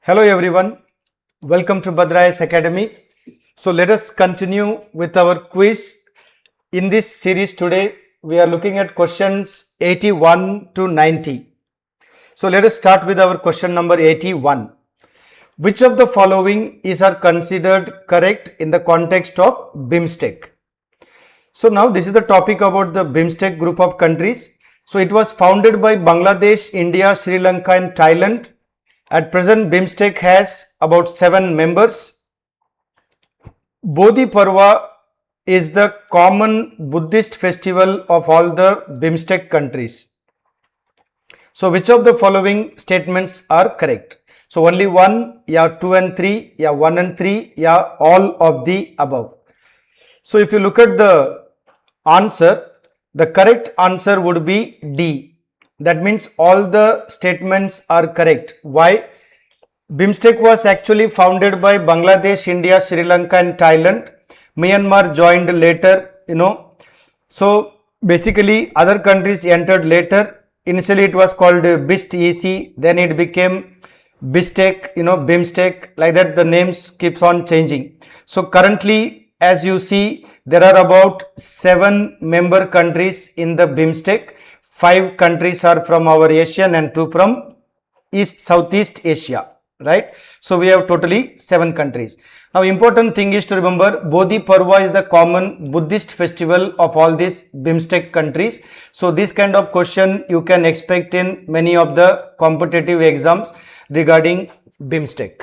Hello everyone, welcome to Bhadra IAS Academy. So let us continue with our quiz. In this series today, we are looking at questions 81 to 90. So let us start with our question number 81. Which of the following is considered correct in the context of BIMSTEC? So now this is the topic about the BIMSTEC group of countries. So it was founded by Bangladesh, India, Sri Lanka and Thailand. At present, BIMSTEC has about 7 members. Bodhi Parva is the common Buddhist festival of all the BIMSTEC countries. So which of the following statements are correct? So only 1, yeah, 2 and 3, yeah, 1 and 3, yeah, all of the above. So if you look at the answer, the correct answer would be D. That means all the statements are correct. Why? BIMSTEC was actually founded by Bangladesh, India, Sri Lanka and Thailand. Myanmar joined later, So basically other countries entered later. Initially it was called BIST-EC, then it became BISTEC, BIMSTEC, like that the names keeps on changing. So currently, as you see, there are about 7 member countries in the BIMSTEC. 5 countries are from our Asian and 2 from Southeast Asia, right? So we have totally 7 countries. Now important thing is to remember Bodhi Parva is the common Buddhist festival of all these BIMSTEC countries. So this kind of question you can expect in many of the competitive exams regarding BIMSTEC.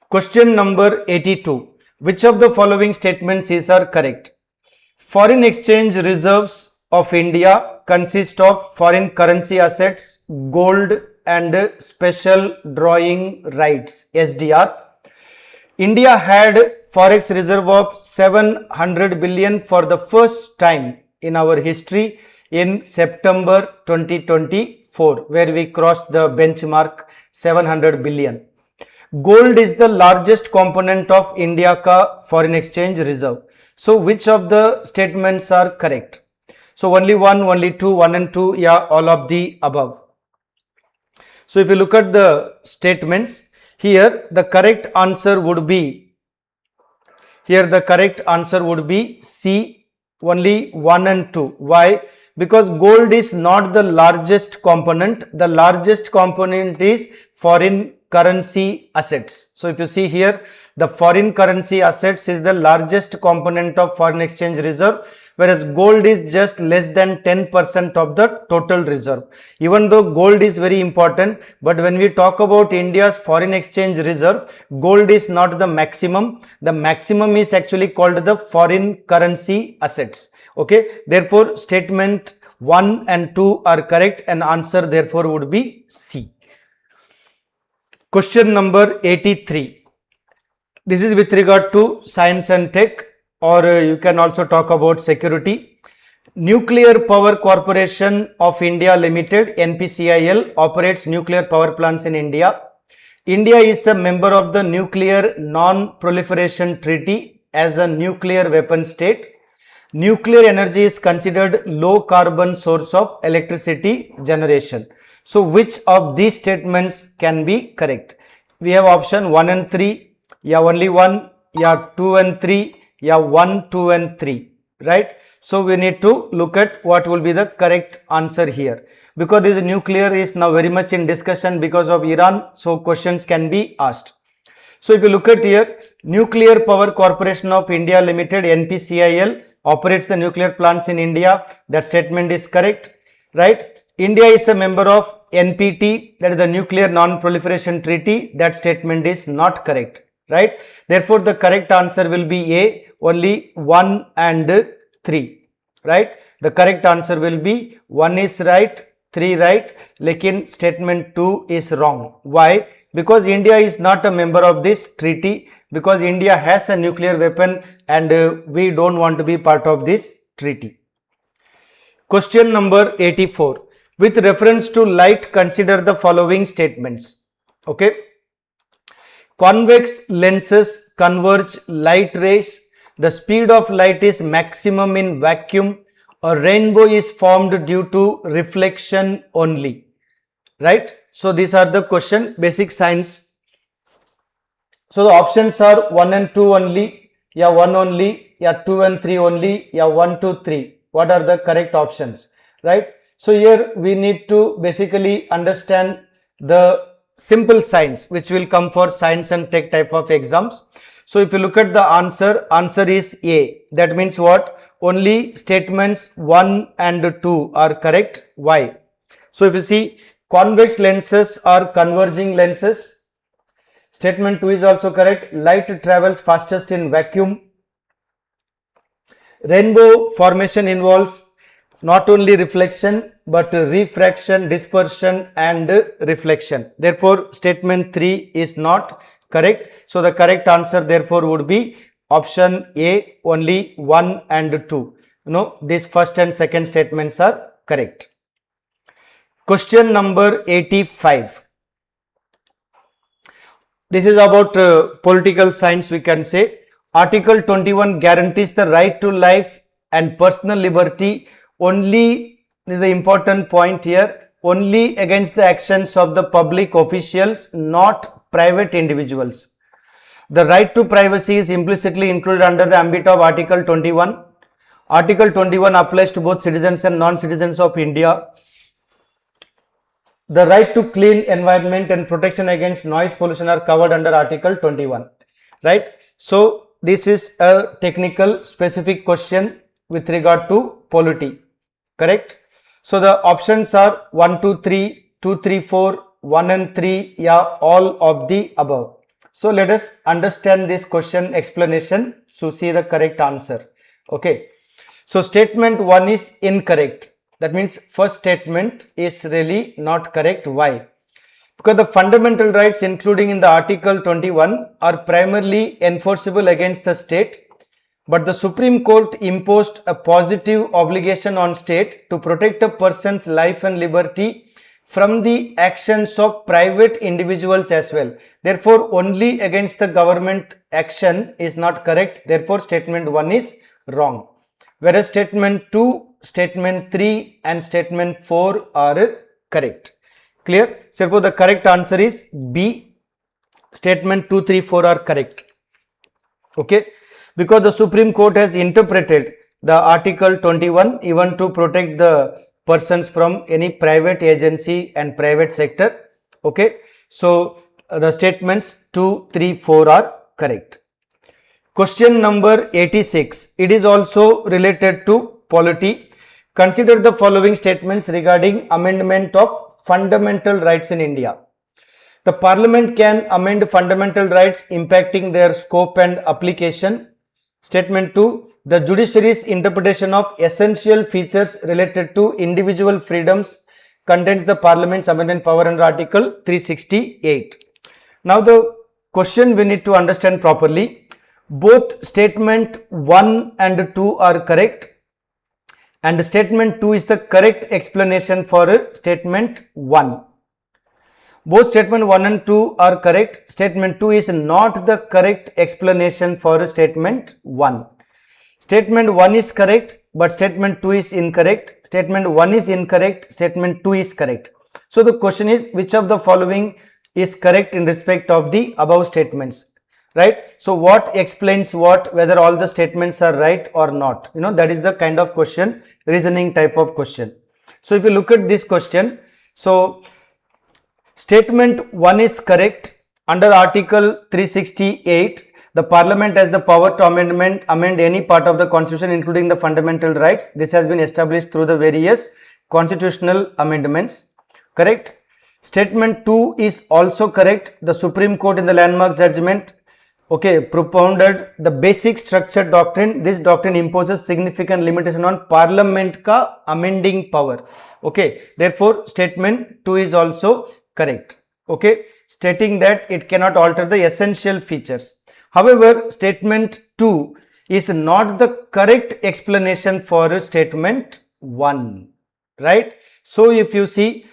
Question number 82. Which of the following statements are correct? Foreign exchange reserves of India consist of foreign currency assets, gold and special drawing rights, SDR. India had forex reserve of 700 billion for the first time in our history in September 2024, where we crossed the benchmark 700 billion. Gold is the largest component of India ka foreign exchange reserve. So which of the statements are correct? So only 1, only 2, 1 and 2, yeah, all of the above. So if you look at the statements, here the correct answer would be, C, only 1 and 2. Why? Because gold is not the largest component. The largest component is foreign currency assets. So if you see here, the foreign currency assets is the largest component of foreign exchange reserve, whereas gold is just less than 10% of the total reserve. Even though gold is very important, but when we talk about India's foreign exchange reserve, gold is not the maximum. The maximum is actually called the foreign currency assets. Okay, therefore statement 1 and 2 are correct and answer therefore would be C. Question number 83. This is with regard to science and tech, or you can also talk about security. Nuclear Power Corporation of India Limited, NPCIL, operates nuclear power plants in India. India is a member of the Nuclear Non-Proliferation Treaty as a nuclear weapon state. Nuclear energy is considered low carbon source of electricity generation. So which of these statements can be correct? We have option 1 and 3, yeah, only 1, yeah, 2 and 3, yeah, 1, 2 and 3, right? So we need to look at what will be the correct answer here, because this nuclear is now very much in discussion because of Iran, so questions can be asked. So if you look at here, Nuclear Power Corporation of India Limited, NPCIL, operates the nuclear plants in India. That statement is correct, right? India is a member of NPT, that is the Nuclear Non-Proliferation Treaty. That statement is not correct, right? Therefore, the correct answer will be A, only 1 and 3, right? The correct answer will be 1 is right, 3 right, lekin statement 2 is wrong. Why? Because India is not a member of this treaty, because India has a nuclear weapon and we don't want to be part of this treaty. Question number 84. With reference to light, consider the following statements. Okay. Convex lenses converge light rays. The speed of light is maximum in vacuum. A rainbow is formed due to reflection only. Right? So these are the question, basic science So the options are 1 and 2 only, yeah 1 only, yeah 2 and 3 only, yeah 1, 2, 3. What are the correct options, right? So here we need to basically understand the simple signs which will come for science and tech type of exams. So if you look at the answer is A. That means what? Only statements 1 and 2 are correct. Why? So if you see, convex lenses are converging lenses. Statement 2 is also correct. Light travels fastest in vacuum. Rainbow formation involves not only reflection but refraction, dispersion and reflection. Therefore, statement 3 is not correct. So, the correct answer therefore would be option A, only 1 and 2. No, these first and second statements are correct. Question number 85. This is about political science, we can say. Article 21 guarantees the right to life and personal liberty only, this is the important point here, only against the actions of the public officials, not private individuals. The right to privacy is implicitly included under the ambit of Article 21. Article 21 applies to both citizens and non-citizens of India. The right to clean environment and protection against noise pollution are covered under Article 21, right? So, this is a technical specific question with regard to polity, correct? So, the options are 1, 2, 3, 2, 3, 4, 1 and 3, yeah, all of the above. So, let us understand this question explanation to see the correct answer, okay? So, statement 1 is incorrect. That means first statement is really not correct. Why? Because the fundamental rights including in the Article 21 are primarily enforceable against the state, but the Supreme Court imposed a positive obligation on state to protect a person's life and liberty from the actions of private individuals as well. Therefore, only against the government action is not correct. Therefore, statement 1 is wrong. Whereas statement 2, statement 3 and statement 4 are correct. Clear? So, therefore, the correct answer is B. Statement 2, 3, 4 are correct. Okay. Because the Supreme Court has interpreted the Article 21 even to protect the persons from any private agency and private sector. Okay. So, the statements 2, 3, 4 are correct. Question number 86. It is also related to polity. Consider the following statements regarding amendment of fundamental rights in India. The Parliament can amend fundamental rights impacting their scope and application. Statement 2. The judiciary's interpretation of essential features related to individual freedoms contains the Parliament's amendment power under Article 368. Now, the question we need to understand properly. Both statement 1 and 2 are correct, and statement 2 is the correct explanation for statement 1. Both statement 1 and 2 are correct. Statement 2 is not the correct explanation for statement 1. Statement 1 is correct, but statement 2 is incorrect. Statement 1 is incorrect. Statement 2 is correct. So, the question is, which of the following is correct in respect of the above statements? Right? So, what explains what, whether all the statements are right or not? You know, that is the kind of question, reasoning type of question. So, if you look at this question, so statement 1 is correct. Under Article 368, the Parliament has the power to amend any part of the Constitution, including the fundamental rights. This has been established through the various constitutional amendments. Correct? Statement 2 is also correct. The Supreme Court in the landmark judgment, okay, propounded the basic structure doctrine. This doctrine imposes significant limitation on Parliament ka amending power. Okay, therefore, statement 2 is also correct. Okay, stating that it cannot alter the essential features. However, statement 2 is not the correct explanation for statement 1, right? So, if you see,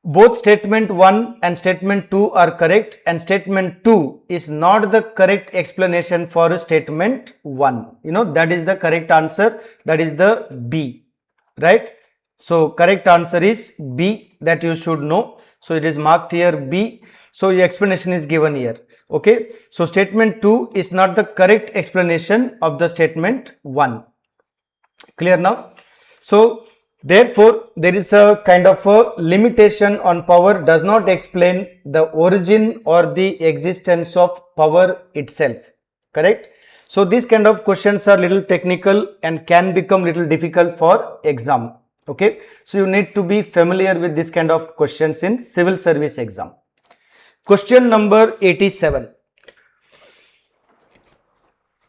both statement 1 and statement 2 are correct, and statement 2 is not the correct explanation for statement 1. You know, that is the correct answer, that is the B, right? So, correct answer is B, that you should know. So it is marked here B. So your explanation is given here. Okay. So statement 2 is not the correct explanation of the statement 1. Clear now? So therefore, there is a kind of a limitation on power does not explain the origin or the existence of power itself. Correct? So these kind of questions are little technical and can become little difficult for exam. Okay. So you need to be familiar with this kind of questions in civil service exam. Question number 87.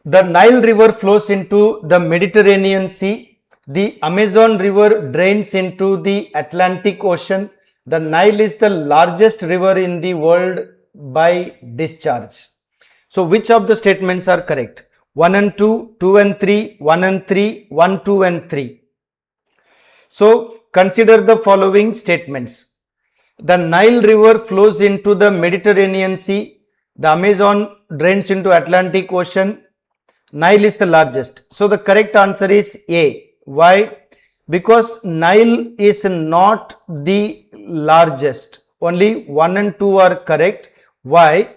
The Nile River flows into the Mediterranean Sea. The Amazon River drains into the Atlantic Ocean. The Nile is the largest river in the world by discharge. So which of the statements are correct? 1 and 2, 2 and 3, 1 and 3, 1, 2 and 3. So consider the following statements. The Nile River flows into the Mediterranean Sea. The Amazon drains into Atlantic Ocean. Nile is the largest. So the correct answer is A. Why? Because Nile is not the largest. Only 1 and 2 are correct. Why?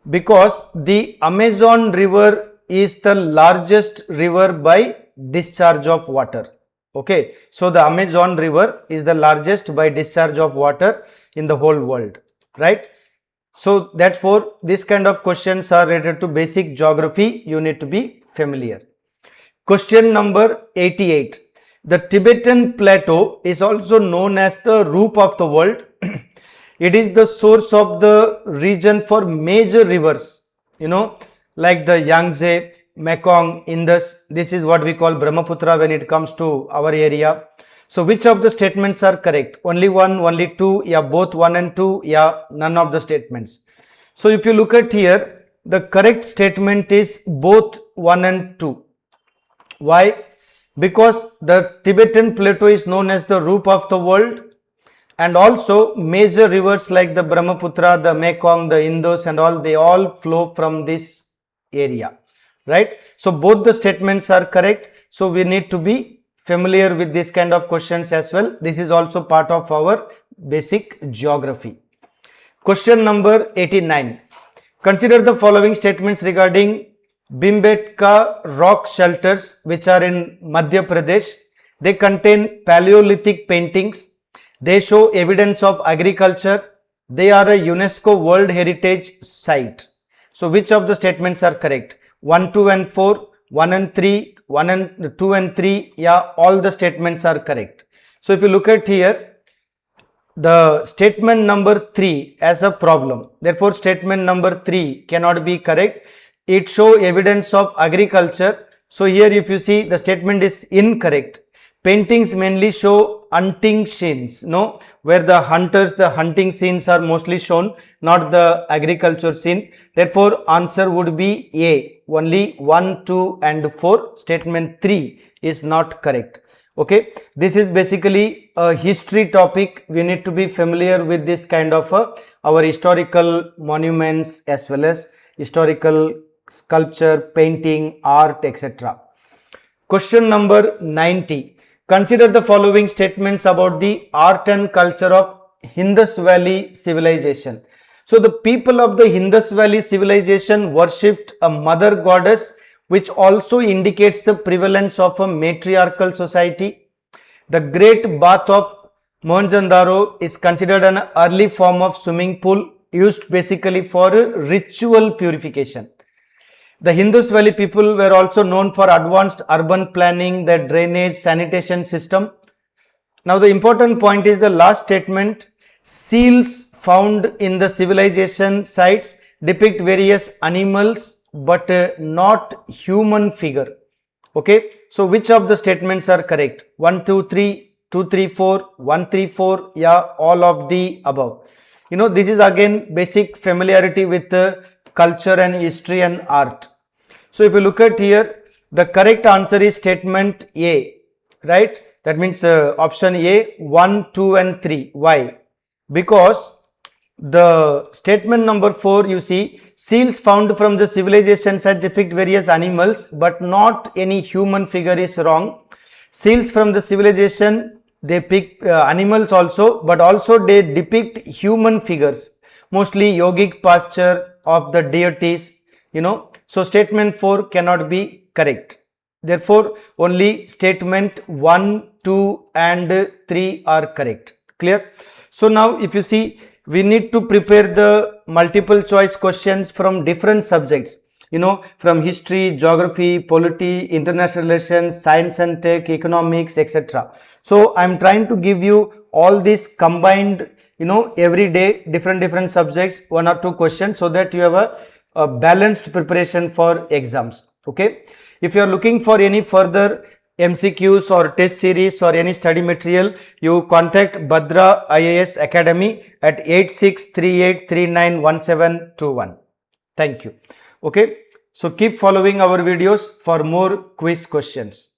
Because the Amazon River is the largest river by discharge of water. Okay. So the Amazon River is the largest by discharge of water in the whole world. Right? So therefore, this kind of questions are related to basic geography. You need to be familiar. Question number 88. The Tibetan Plateau is also known as the roof of the world. It is the source of the region for major rivers, like the Yangtze, Mekong, Indus. This is what we call Brahmaputra when it comes to our area. So which of the statements are correct? Only 1, only 2, yeah, both 1 and 2, yeah, none of the statements. So if you look at here, the correct statement is both 1 and 2. Why? Because the Tibetan Plateau is known as the roof of the world, and also major rivers like the Brahmaputra, the Mekong, the Indus and all, they all flow from this area, right? So both the statements are correct. So we need to be familiar with this kind of questions as well. This is also part of our basic geography. Question number 89. Consider the following statements regarding Bhimbetka rock shelters which are in Madhya Pradesh. They contain Paleolithic paintings. They show evidence of agriculture. They are a UNESCO World Heritage Site. So which of the statements are correct? 1, 2 and 4, 1 and 3, 1 and 2 and 3, yeah, all the statements are correct. So if you look at here, the statement number 3 has a problem. Therefore, statement number 3 cannot be correct. It shows evidence of agriculture. So here if you see, the statement is incorrect. Paintings mainly show hunting scenes, where the hunting scenes are mostly shown, not the agriculture scene. Therefore, answer would be A. Only 1, 2 and 4. Statement 3 is not correct. Okay. This is basically a history topic. We need to be familiar with this kind of our historical monuments as well as historical sculpture, painting, art, etc. Question number 90. Consider the following statements about the art and culture of Indus Valley civilization. So the people of the Indus Valley civilization worshipped a mother goddess, which also indicates the prevalence of a matriarchal society. The Great Bath of Mohenjo-daro is considered an early form of swimming pool used basically for ritual purification. The Indus Valley people were also known for advanced urban planning, the drainage, sanitation system. Now the important point is the last statement. Seals found in the civilization sites depict various animals but not human figure. Okay. So which of the statements are correct? 1, 2, 3, 2, 3, 4, 1, 3, 4. Yeah, all of the above. This is again basic familiarity with culture and history and art. So if you look at here, the correct answer is statement A, right? That means option A, 1, 2 and 3. Why? Because the statement number 4, you see, seals found from the civilization site depict various animals but not any human figure is wrong. Seals from the civilization they pick animals also, but also they depict human figures, mostly yogic posture of the deities, so statement 4 cannot be correct. Therefore, only statement 1, 2 and 3 are correct. Clear? So now if you see, we need to prepare the multiple choice questions from different subjects, from history, geography, polity, international relations, science and tech, economics, etc. So I am trying to give you all this combined, every day different subjects, 1 or 2 questions, so that you have a balanced preparation for exams. Okay. If you are looking for any further MCQs or test series or any study material, you contact Bhadra IAS Academy at 8638391721. Thank you. Okay. So keep following our videos for more quiz questions.